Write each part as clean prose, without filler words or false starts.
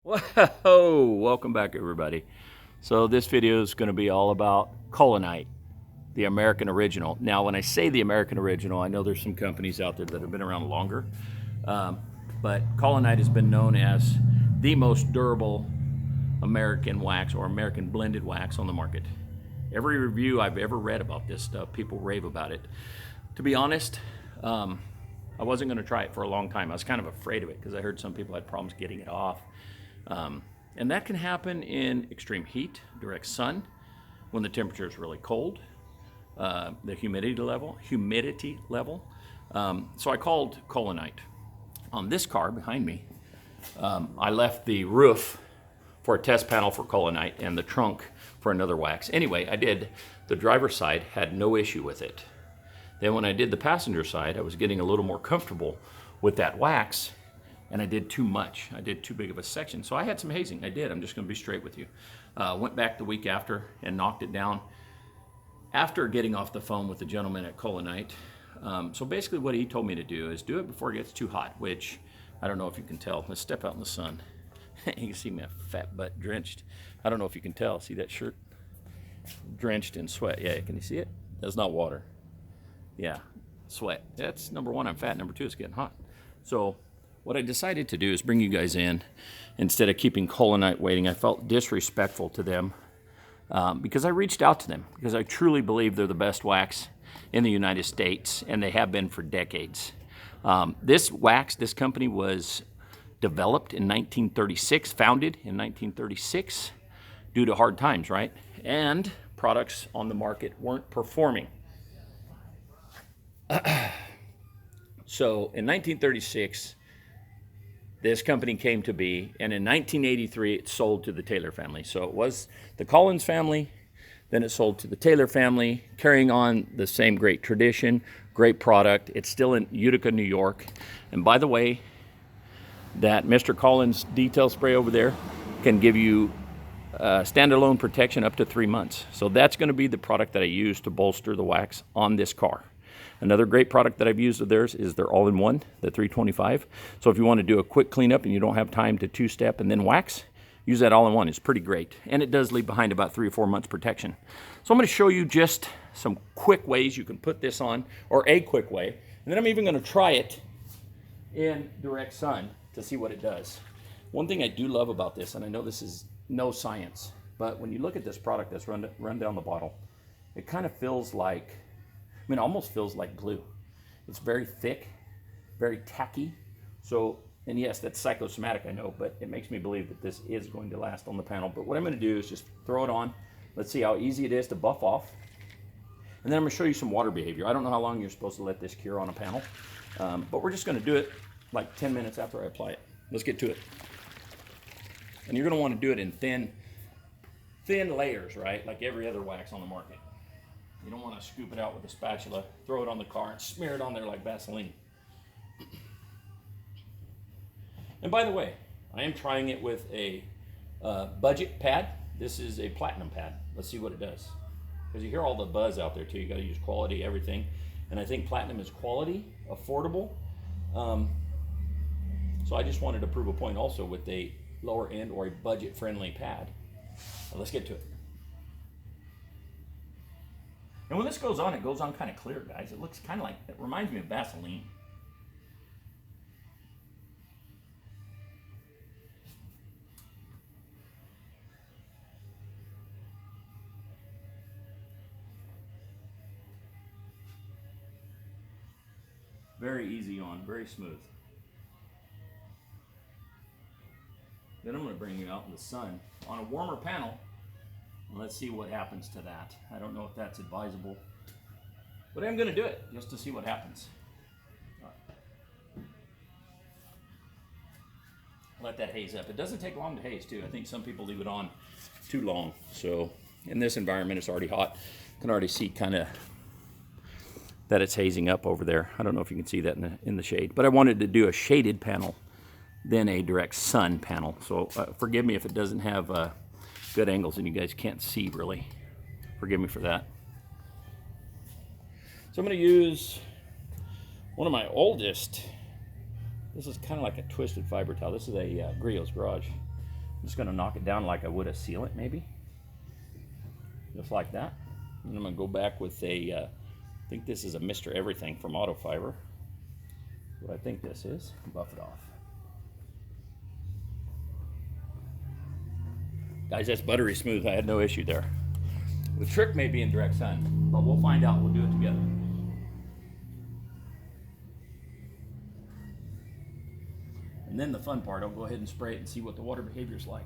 Whoa, welcome back everybody. So this video is going to be all about Collinite, the American original. Now when I say the American original, I know there's some companies out there that have been around longer, but Collinite has been known as the most durable American wax or American blended wax on the market. Every review I've ever read about this stuff, people rave about it. To be honest, I wasn't going to try it for a long time. I was kind of afraid of it because I heard some people had problems getting it off. And that can happen in extreme heat, direct sun, when the temperature is really cold, the humidity level. So I called Collinite. On this car behind me, I left the roof for a test panel for Collinite and the trunk for another wax. Anyway, I did. The driver's side had no issue with it. Then when I did the passenger side, I was getting a little more comfortable with that wax, and I did too much. I did too big of a section. So I had some hazing. I did. I'm just going to be straight with you. Went back the week after and knocked it down after getting off the phone with the gentleman at Collinite. So basically what he told me to do is do it before it gets too hot, which I don't know if you can tell. Let's step out in the sun. You can see my fat butt drenched. I don't know if you can tell. See that shirt? Drenched in sweat. Yeah, can you see it? That's not water. Yeah, sweat. That's number one, I'm fat. Number two, it's getting hot. So what I decided to do is bring you guys in instead of keeping Collinite waiting. I felt disrespectful to them because I reached out to them because I truly believe they're the best wax in the United States, and they have been for decades. This company was developed in 1936, founded in 1936 due to hard times, right? And products on the market weren't performing. So in 1936, this company came to be, and in 1983, it sold to the Taylor family. So it was the Collins family, then it sold to the Taylor family, carrying on the same great tradition, great product. It's still in Utica, New York. And by the way, that Mr. Collins detail spray over there can give you standalone protection up to 3 months. So that's going to be the product that I use to bolster the wax on this car. Another great product that I've used of theirs is their all-in-one, the 325. So if you want to do a quick cleanup and you don't have time to two-step and then wax, use that all-in-one. It's pretty great. And it does leave behind about 3 or 4 months protection. So I'm going to show you just some quick ways you can put this on, or a quick way. And then I'm even going to try it in direct sun to see what it does. One thing I do love about this, and I know this is no science, but when you look at this product that's run down the bottle, it kind of feels like, it almost feels like glue. It's very thick, very tacky. So, and yes, that's psychosomatic, I know, but it makes me believe that this is going to last on the panel. But what I'm going to do is just throw it on. Let's see how easy it is to buff off. And then I'm going to show you some water behavior. I don't know how long you're supposed to let this cure on a panel, but we're just going to do it like 10 minutes after I apply it. Let's get to it. And you're going to want to do it in thin layers, right? Like every other wax on the market. You don't want to scoop it out with a spatula, throw it on the car, and smear it on there like Vaseline. And by the way, I am trying it with a budget pad. This is a platinum pad. Let's see what it does. Because you hear all the buzz out there too. You got to use quality, everything. And I think platinum is quality, affordable. So I just wanted to prove a point also with a lower end or a budget-friendly pad. Now let's get to it. And when this goes on, it goes on kind of clear, guys. It looks kind of like, it reminds me of Vaseline. Very easy on, very smooth. Then I'm going to bring you out in the sun on a warmer panel. And let's see what happens to that. I don't know if that's advisable, but I'm going to do it just to see what happens. Let that haze up. It doesn't take long to haze too. I think some people leave it on too long. So in this environment, it's already hot. You can already see kind of that it's hazing up over there. I don't know if you can see that in the shade, but I wanted to do a shaded panel, then a direct sun panel. So forgive me if it doesn't have good angles and you guys can't see really. Forgive me for that. So I'm going to use one of my oldest This is kind of like a twisted fiber towel. This is a Griots Garage. I'm just gonna knock it down like I would a sealant, maybe. Just like that. And I'm gonna go back with a, I think this is a Mr. Everything from Autofiber. What I think this is, buff it off. Guys, that's buttery smooth. I had no issue there. The trick may be in direct sun, but we'll find out. We'll do it together. And then the fun part, I'll go ahead and spray it and see what the water behavior is like.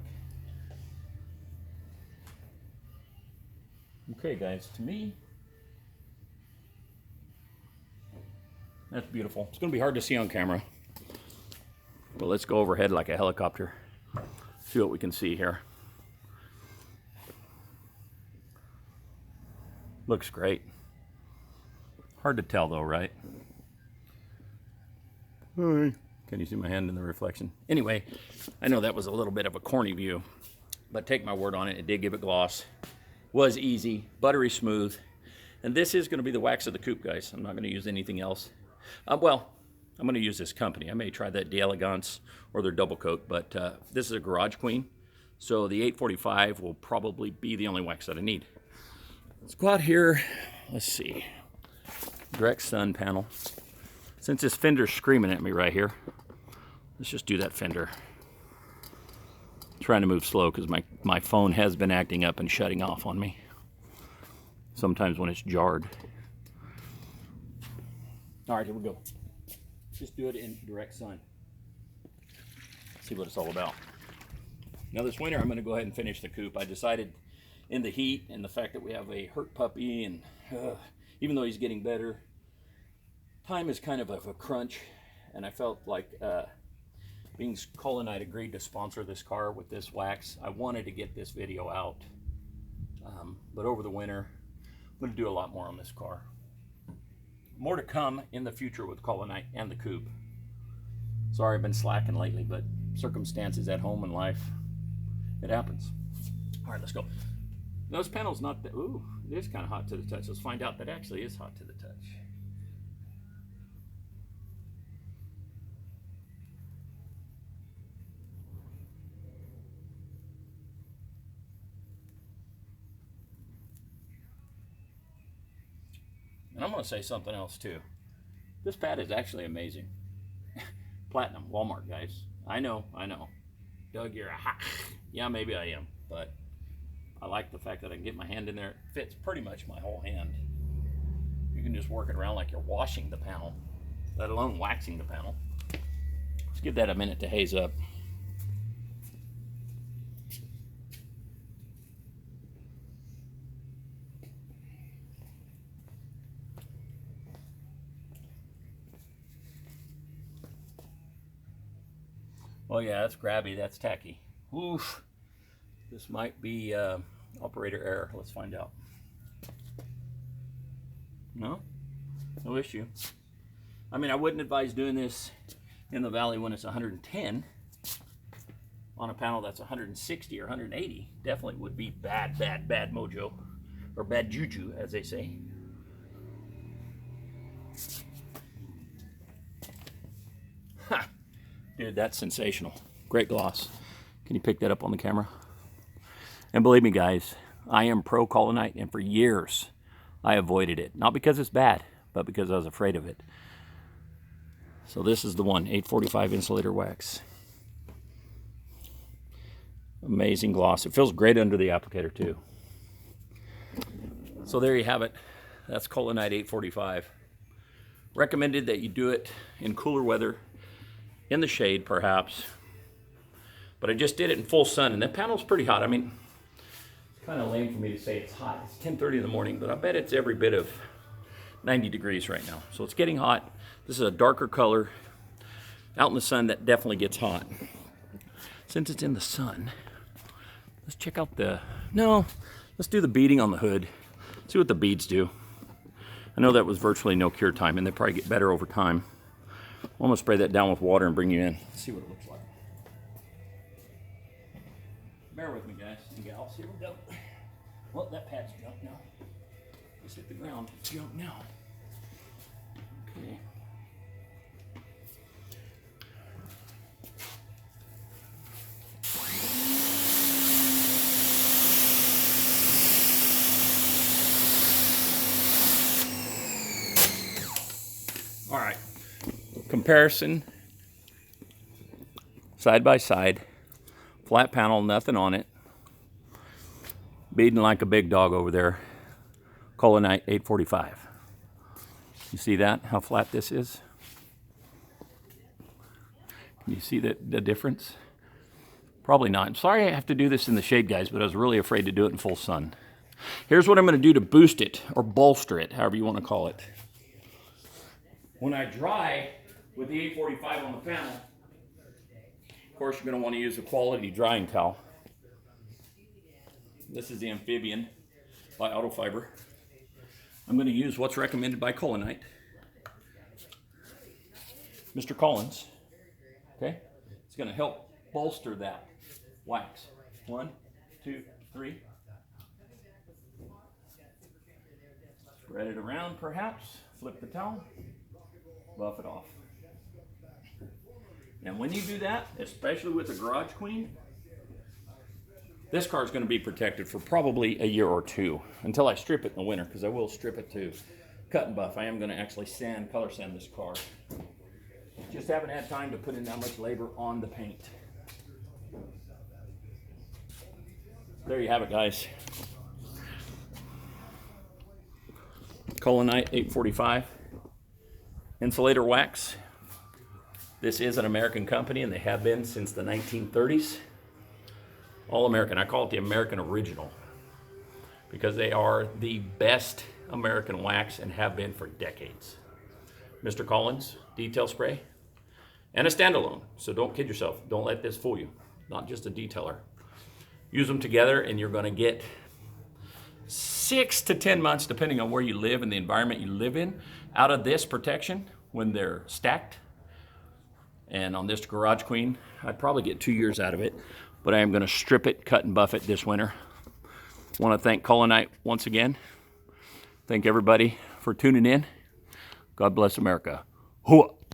Okay, guys, to me, that's beautiful. It's going to be hard to see on camera, but let's go overhead like a helicopter. See what we can see here. Looks great. Hard to tell though, right? Hi. Can you see my hand in the reflection? Anyway, I know that was a little bit of a corny view, but take my word on it, it did give it gloss. Was easy, buttery smooth. And this is going to be the wax of the coupe, guys. I'm not going to use anything else. Well, I'm going to use this company. I may try that D'Elegance or their double coat, but this is a Garage Queen. So the 845 will probably be the only wax that I need. Let's go out here. Let's see. Direct sun panel. Since this fender's screaming at me right here, let's just do that fender. Trying to move slow because my phone has been acting up and shutting off on me. Sometimes when it's jarred. All right, here we go. Just do it in direct sun. See what it's all about. Now this winter I'm going to go ahead and finish the coupe. I decided in the heat and the fact that we have a hurt puppy, and even though he's getting better, time is kind of a crunch, and I felt like being Collinite agreed to sponsor this car with this wax, I wanted to get this video out. But over the winter, I'm going to do a lot more on this car. More to come in the future with Collinite and the coupe. Sorry I've been slacking lately, but circumstances at home and life, it happens. All right, let's go. Now, this panel's not that, ooh, it is kind of hot to the touch. Let's find out that actually is hot to the touch. And I'm going to say something else too. This pad is actually amazing. Platinum, Walmart, guys. I know. Doug, you're a ha. Yeah, maybe I am, but I like the fact that I can get my hand in there. It fits pretty much my whole hand. You can just work it around like you're washing the panel, let alone waxing the panel. Let's give that a minute to haze up. Oh yeah, that's grabby, that's tacky. Oof. This might be operator error. Let's find out. No issue. I mean, I wouldn't advise doing this in the valley when it's 110. On a panel that's 160 or 180, definitely would be bad mojo, or bad juju, as they say. Ha! Dude, that's sensational. Great gloss. Can you pick that up on the camera? And believe me, guys, I am pro Collinite, and for years I avoided it. Not because it's bad, but because I was afraid of it. So this is the one, 845 insulator wax. Amazing gloss. It feels great under the applicator too. So there you have it. That's Collinite 845. Recommended that you do it in cooler weather, in the shade perhaps. But I just did it in full sun, and that panel's pretty hot. I mean, it's kind of lame for me to say it's hot. It's 10:30 in the morning, but I bet it's every bit of 90 degrees right now. So it's getting hot. This is a darker color. Out in the sun, that definitely gets hot. Since it's in the sun, let's check out let's do the beading on the hood. See what the beads do. I know that was virtually no cure time, and they probably get better over time. I'm gonna spray that down with water and bring you in. Let's see what it looks like. Bear with me, guys and gals. Here we go. Well, that pad's junk now. Just hit the ground. It's junk now. Okay. All right, comparison, side by side, flat panel, nothing on it. Beading like a big dog over there, Collinite 845. You see that, how flat this is? Can you see the difference? Probably not. I'm sorry I have to do this in the shade, guys, but I was really afraid to do it in full sun. Here's what I'm going to do to boost it, or bolster it, however you want to call it. When I dry with the 845 on the panel, of course you're going to want to use a quality drying towel. This is the Amphibian by Autofiber. I'm going to use what's recommended by Colonite, Mr. Collins. Okay, it's going to help bolster that wax. 1, 2, 3. Spread it around, perhaps. Flip the towel. Buff it off. And when you do that, especially with a Garage Queen, this car is going to be protected for probably a year or two until I strip it in the winter, because I will strip it to cut and buff. I am going to actually color sand this car. Just haven't had time to put in that much labor on the paint. There you have it, guys. Colonite 845 insulator wax. This is an American company, and they have been since the 1930s. All American. I call it the American original because they are the best American wax and have been for decades. Mr. Collins detail spray and a standalone. So don't kid yourself. Don't let this fool you. Not just a detailer. Use them together and you're going to get 6 to 10 months, depending on where you live and the environment you live in, out of this protection when they're stacked. And on this Garage Queen, I'd probably get 2 years out of it. But I am going to strip it, cut and buff it this winter. I want to thank Collinite once again. Thank everybody for tuning in. God bless America. Hooah!